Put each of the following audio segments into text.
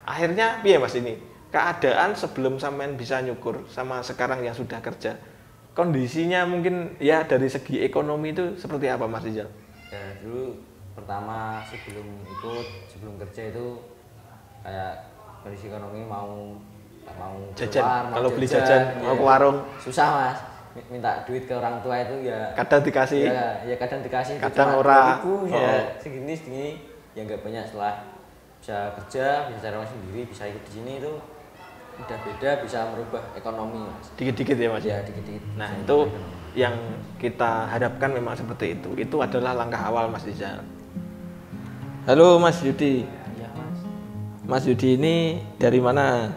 akhirnya piye Mas ini? Keadaan sebelum sampean bisa nyukur sama sekarang yang sudah kerja. Kondisinya mungkin ya dari segi ekonomi itu seperti apa Mas Rizal? Ya dulu pertama sebelum kerja itu kayak kondisi ekonomi mau jajan, keluar, kalau beli jajan mau ke warung susah Mas, minta duit ke orang tua itu ya kadang dikasih, ya kadang dikasih, kadang ora, ya segini ya nggak banyak. Setelah bisa kerja, bisa cari uang sendiri, bisa ikut di sini itu udah beda, bisa merubah ekonomi Mas. Dikit-dikit ya Mas ya, dikit-dikit. Nah itu yang kita harapkan memang seperti itu adalah langkah awal Mas Rizal. Halo Mas Yudi. Ya Mas. Mas Yudi ini dari mana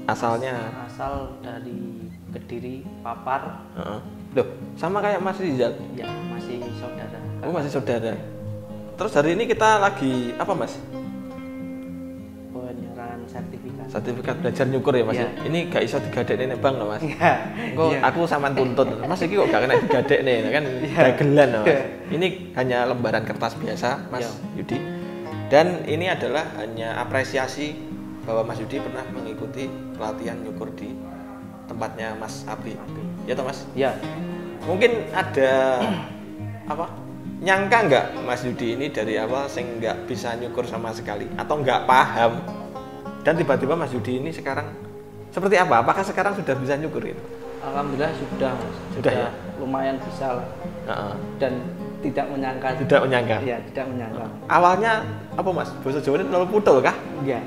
asalnya? Asal dari Kediri, Papar. Loh, sama kayak Mas Rizal? Ya, masih saudara. Oh, masih saudara. Terus hari ini kita lagi apa Mas? Penyerahan sertifikat. Sertifikat belajar nyukur ya Mas? Ya. Ini gak iso digadekne nih Bang loh Mas? Iya. Kok aku sampean tuntut, Mas iki kok gak kena digadekne kan dagelan loh Mas. Ini hanya lembaran kertas biasa Mas Yudi. Dan ini adalah hanya apresiasi bahwa Mas Yudi pernah mengikuti pelatihan nyukur di tempatnya Mas Abi. Ya toh Mas? Ya. Mungkin ada apa? Nyangka nggak Mas Yudi ini dari awal sing nggak bisa nyukur sama sekali atau nggak paham dan tiba-tiba Mas Yudi ini sekarang seperti apa? Apakah sekarang sudah bisa nyukur itu? Alhamdulillah sudah Mas. Sudah ya? Lumayan bisa lah. Dan tidak menyangka. Tidak menyangka. Iya, tidak menyangka. Awalnya apa Mas? Bahasa Jawa ini nol putul kah? Iya.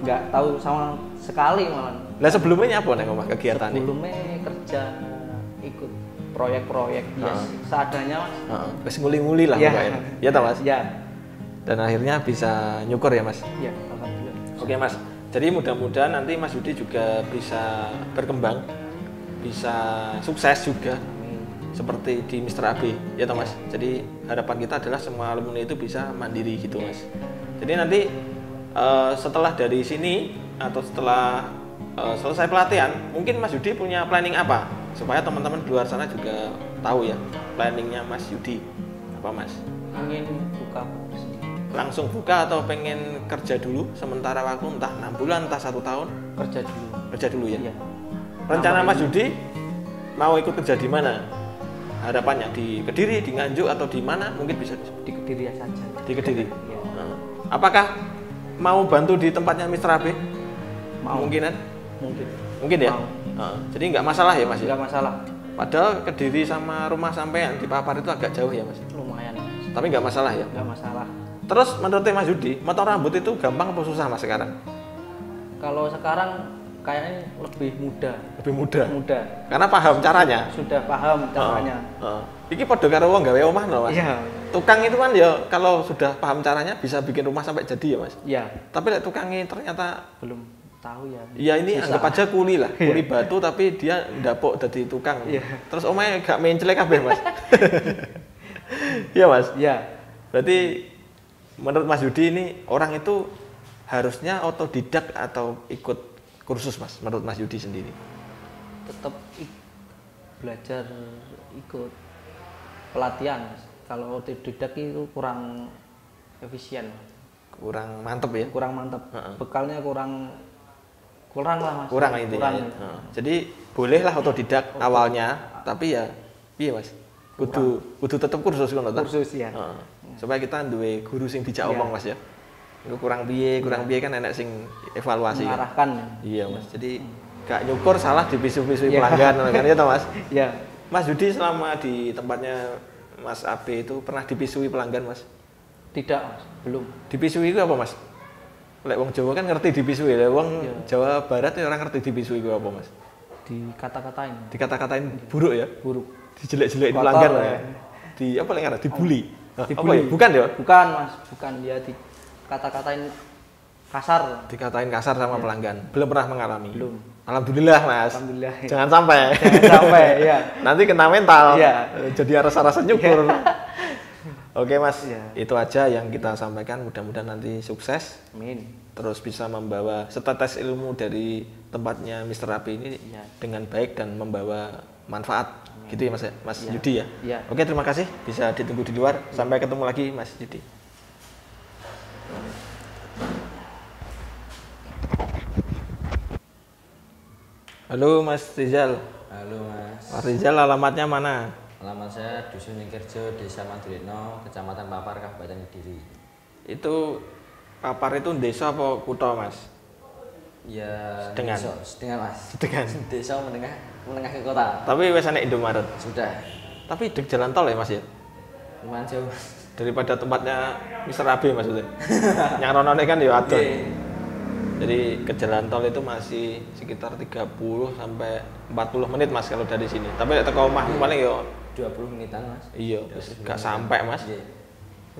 Nggak tahu sama sekali malah. Lah sebelumnya apa nih Mas kegiatan ini? Sebelumnya kerja ikut proyek-proyek seadanya Mas. Wes nguli-nguli lah pokoknya. Ya toh Mas? Ya. Dan akhirnya bisa nyukur ya Mas? Iya, alhamdulillah. Oke Mas. Jadi mudah-mudahan nanti Mas Yudi juga bisa berkembang, bisa sukses juga. Seperti di Mr. AB, ya toh Mas. Jadi harapan kita adalah semua alumni itu bisa mandiri gitu Mas. Jadi nanti setelah dari sini atau setelah selesai pelatihan, mungkin Mas Yudi punya planning apa supaya teman-teman di luar sana juga tahu ya planningnya Mas Yudi apa Mas? Ingin buka Langsung buka atau pengen kerja dulu sementara waktu entah 6 bulan entah 1 tahun? Kerja dulu ya. Iya. Rencana Mas Yudi mau ikut kerja di mana? Harapannya di Kediri, di Nganjuk atau di mana mungkin bisa di Kediri saja. Di Kediri. Ya. Apakah mau bantu di tempatnya Mr. AB? Mau. Mungkin ya. Jadi nggak masalah ya Mas? Nggak masalah. Padahal Kediri sama rumah sampean di Papar itu agak jauh ya Mas? Lumayan. Tapi nggak masalah ya? Nggak masalah. Terus menurut Mas Yudi, motong rambut itu gampang atau susah Mas sekarang? Kalau sekarang kayaknya lebih mudah. Lebih mudah. Mudah. Karena paham caranya. Sudah paham caranya. Iki padha karo wong gawe omah lho Mas. Iya. Tukang itu kan ya kalau sudah paham caranya bisa bikin rumah sampai jadi ya Mas. Iya. Tapi lek tukangnya ternyata belum tahu ya. Iya ini susah. Anggap aja kuli lah, kuli batu tapi dia ndapuk dadi tukang. Iya. Terus omahe gak menclek kabeh Mas. Iya Mas. Iya. Berarti menurut Mas Yudi ini orang itu harusnya otodidak atau ikut kursus Mas menurut Mas Yudi sendiri? Tetap belajar ikut pelatihan Mas. Kalau otodidak itu kurang efisien Mas. Kurang mantep ya? Kurang mantep. Bekalnya kurang lah Mas. Kurang intinya ya. Jadi bolehlah otodidak awalnya, tapi ya piye Mas? Kudu tetep kursus ngono ta? Kursus ya. Supaya kita duwe guru sing dijak omong Mas ya. Iku kurang piye kan enak sing evaluasi. Mengarahkan. Iya Mas. Jadi gak nyukur salah dipisu-pisui pelanggan kan ya toh Mas? Iya. Mas Yudi selama di tempatnya Mas AB itu pernah dipisui pelanggan Mas? Tidak Mas, belum. Dipisui itu apa Mas? Lek wong Jawa kan ngerti dipisui, lek wong Jawa Barat ya orang ngerti dipisui itu apa Mas? Dikata-katain. Dikata-katain buruk ya? Buruk. Dijelek-jelekin pelanggan ya. Di apa lek ngaran? Dibully. Dibully. Ya? Bukan ya? Bukan Mas, bukan dia dikata-katain kasar. Dikatain kasar sama pelanggan. Belum pernah mengalami. Belum. Alhamdulillah Mas. Alhamdulillah. Jangan sampai. Jangan sampai, ya. Nanti kena mental. Iya. Jadi rasa-rasa nyukur. Oke Mas, ya. Itu aja yang kita sampaikan. Mudah-mudahan nanti sukses. Amin. Terus bisa membawa setetes ilmu dari tempatnya Mr. AB ini dengan baik dan membawa manfaat. Amin. Gitu ya Mas Yudi ya. Ya. Oke, terima kasih. Bisa ditunggu di luar. Sampai ketemu lagi Mas Yudi. Halo Mas Rizal. Halo Mas. Mas Rizal alamatnya mana? Alamat saya Dusun Ningkerjo, Desa Mandurino, Kecamatan Papar, Kabupaten Kediri. Itu Papar itu desa apa kutha Mas? Ya, Sedengan. sedengan Mas. Sedengan. Desa menengah ke kota. Tapi wes enek Indomaret. Sudah. Tapi dek jalan tol ya Mas ya? Lumayan jauh. Daripada tempatnya Mister Abe maksudnya. Yang ronone kan ya adon. Jadi ke jalan tol itu masih sekitar 30 sampai 40 menit Mas kalau dari sini. Tapi nek teko omah paling ya 20 menitan Mas. iya, wis gak sampai Mas. Iya.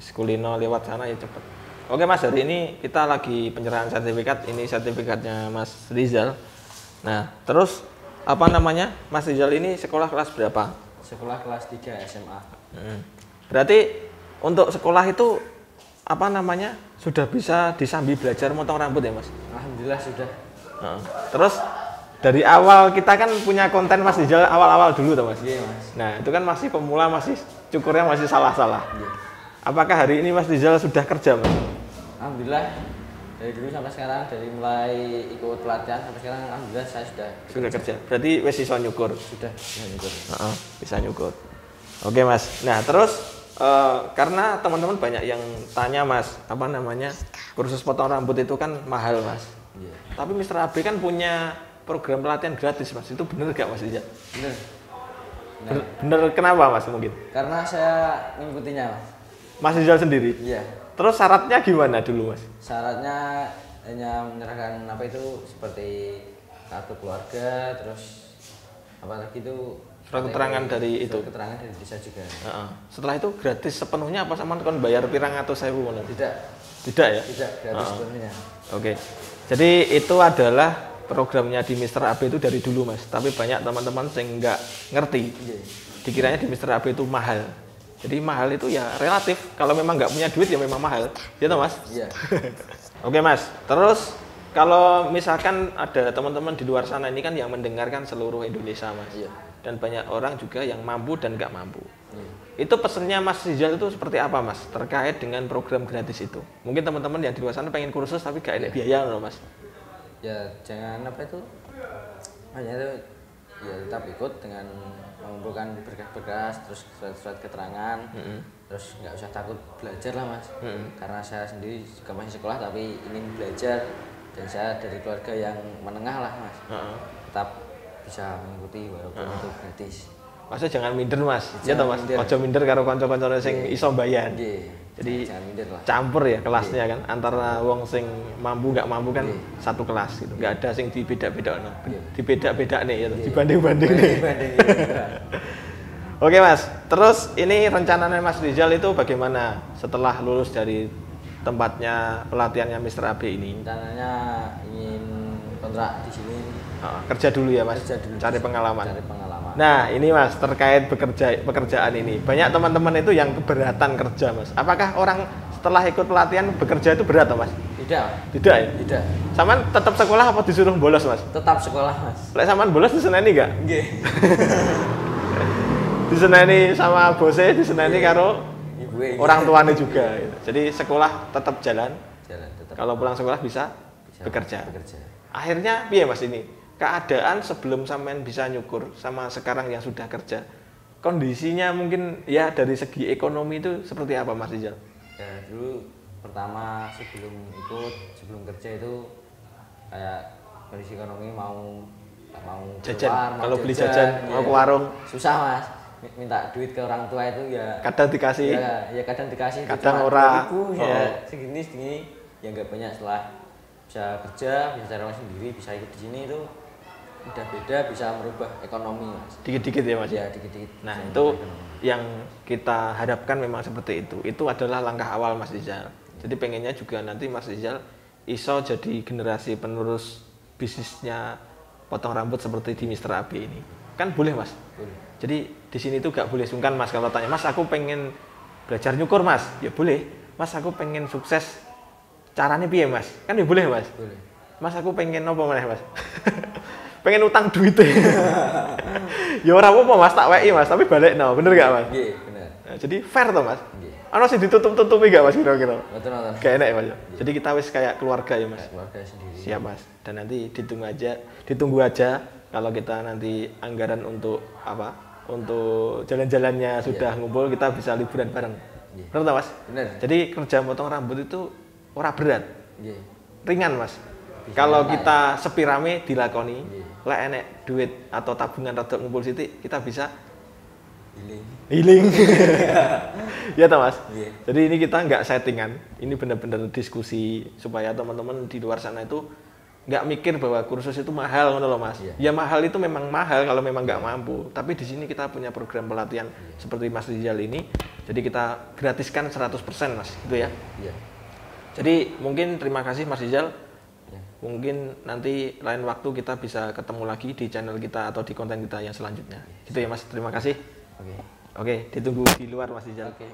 Wis kulino lewat sana ya cepet. Oke Mas, hari ini kita lagi penyerahan sertifikat. Ini sertifikatnya Mas Rizal. Nah, terus apa namanya? Mas Rizal ini sekolah kelas berapa? Sekolah kelas 3 SMA. Berarti untuk sekolah itu apa namanya? Sudah bisa disambi belajar motong rambut ya Mas? Alhamdulillah sudah. Heeh. Terus dari awal kita kan punya konten Mas Rizal awal-awal dulu tuh Mas. Iya Mas. Nah, itu kan masih pemula, masih cukurnya masih salah-salah. Iya. Apakah hari ini Mas Rizal sudah kerja Mas? Alhamdulillah dari dulu sampai sekarang, dari mulai ikut pelatihan sampai sekarang alhamdulillah saya Sudah kerja. Berarti wis iso nyukur. sudah ikut. Heeh, bisa nyukur. Oke Mas. Nah, terus karena teman-teman banyak yang tanya Mas, apa namanya? Kursus potong rambut itu kan mahal Mas. Iya. Tapi Mr. AB kan punya program pelatihan gratis Mas. Itu bener gak Mas Rizal? Bener. Bener kenapa Mas mungkin? Karena saya mengikutinya Mas. Mas Rizal sendiri. Iya. Terus syaratnya gimana dulu Mas? Syaratnya hanya menyerahkan apa itu seperti kartu keluarga, terus apa lagi itu Surat keterangan dari itu. Surat keterangan dari desa juga. Heeh. Setelah itu gratis sepenuhnya apa sama kon bayar pirang atau sewu ngono? Tidak, Tidak ya? tidak gratis sepenuhnya. Oke. Jadi itu adalah programnya di Mr. AB itu dari dulu Mas. Tapi banyak teman-teman yang nggak ngerti. Iya. Dikiranya di Mr. AB itu mahal. Jadi mahal itu ya relatif. Kalau memang nggak punya duit ya memang mahal. Ya toh Mas? Iya. Oke Mas. Terus kalau misalkan ada teman-teman di luar sana ini kan yang mendengarkan seluruh Indonesia Mas. Iya. Dan banyak orang juga yang mampu dan nggak mampu. Iya. Itu pesennya Mas Rizal itu seperti apa Mas terkait dengan program gratis itu? Mungkin teman-teman yang di luar sana pengen kursus tapi gak ada biaya loh Mas. Ya jangan apa itu hanya itu ya tetap ikut dengan mengumpulkan berkas-berkas terus surat-surat keterangan terus nggak usah takut belajar lah Mas. Karena saya sendiri juga masih sekolah tapi ingin belajar dan saya dari keluarga yang menengah lah Mas. Tetap bisa mengikuti walaupun itu gratis. Maksudnya jangan minder Mas. Ya toh Mas. minder. Ojo minder karo kanca-kancane sing iso mbayan. Iya. Jadi jangan minder lah. campur ya kelasnya kan antara wong sing mampu nggak mampu kan satu kelas gitu. Nggak ada sing dibeda-bedakno. Dibeda-bedakne ya toh, dibanding-banding nih. Oke Mas. Terus ini rencananya Mas Rizal itu bagaimana setelah lulus dari tempatnya pelatihannya Mr. AB ini? Rencananya ingin kontrak di sini. Kerja dulu ya Mas. Kerja dulu. Cari pengalaman. Cari pengalaman. Nah ini Mas terkait pekerjaan ini banyak teman-teman itu yang keberatan kerja Mas. Apakah orang setelah ikut pelatihan bekerja itu berat Mas? Tidak. Tidak ya? Tidak. Saman tetap sekolah apa disuruh bolos Mas? Tetap sekolah Mas. Lek saman bolos diseneni gak? Nggih. Diseneni sama bosnya, diseneni karo Ibu orang tuanya juga. Gitu. Jadi sekolah tetap jalan. jalan tetap Kalau pulang sekolah bisa bekerja. bekerja. Akhirnya piye Mas ini? Keadaan sebelum sampean bisa nyukur sama sekarang yang sudah kerja. Kondisinya mungkin ya dari segi ekonomi itu seperti apa Mas Rizal? Ya dulu pertama sebelum kerja itu kayak kondisi ekonomi mau Jajan. keluar, mau Kalau beli jajan, mau ke warung. susah Mas. Minta duit ke orang tua itu ya Kadang dikasih. ya kadang dikasih Kadang cuma ora. 2.000, ya segini ya nggak banyak. Setelah bisa kerja bisa cari uang sendiri bisa ikut di sini itu udah beda, bisa merubah ekonomi Mas. Dikit-dikit ya Mas? Ya dikit-dikit. Nah bisa itu merubah ekonomi. yang kita harapkan memang seperti itu. Itu adalah langkah awal Mas Rizal. Jadi pengennya juga nanti Mas Rizal iso jadi generasi penerus bisnisnya potong rambut seperti di Mr. AB ini. Kan boleh Mas? Boleh. Jadi di sini tuh gak boleh sungkan Mas kalau tanya Mas aku pengen belajar nyukur Mas. Ya boleh. Mas aku pengen sukses. Caranya piye Mas? Kan ya boleh Mas. Boleh. Mas aku pengen apa maneh Mas? Pengen utang duit. Ya ora apa-apa Mas, tak weki Mas, tapi balekno. Bener gak Mas? Nggih, bener. Nah, jadi fair toh Mas? Nggih. Ana sing ditutup-tutupi gak Mas kira-kira? Betul nonton. Gak enak ya Mas. Jadi kita wis kayak keluarga ya Mas. Keluarga sendiri. Siap Mas. Dan nanti ditunggu aja Kalau kita nanti anggaran untuk apa? Untuk jalan-jalannya sudah ngumpul, kita bisa liburan bareng. Benar tak, Mas? Bener. Jadi kerja potong rambut itu ora berat, Iya. ringan, Mas. Bisa Kalau nyantai. kita sepi rame dilakoni, Iya. lek enek duit atau tabungan rada ngumpul sithik, kita bisa Healing. healing. Ya toh, Mas? Iya. Jadi ini kita nggak settingan, ini benar-benar diskusi supaya teman-teman di luar sana itu nggak mikir bahwa kursus itu mahal, ngono loh, Mas. Iya. Ya mahal itu memang mahal kalau memang nggak mampu. Tapi di sini kita punya program pelatihan seperti Mas Rizal ini, jadi kita gratiskan 100%, Mas, gitu ya. Iya. Jadi mungkin terima kasih Mas Rizal. Iya. Mungkin nanti lain waktu kita bisa ketemu lagi di channel kita atau di konten kita yang selanjutnya. Gitu ya, Mas. Terima kasih. Oke. Oke, ditunggu di luar Mas Rizal. Oke.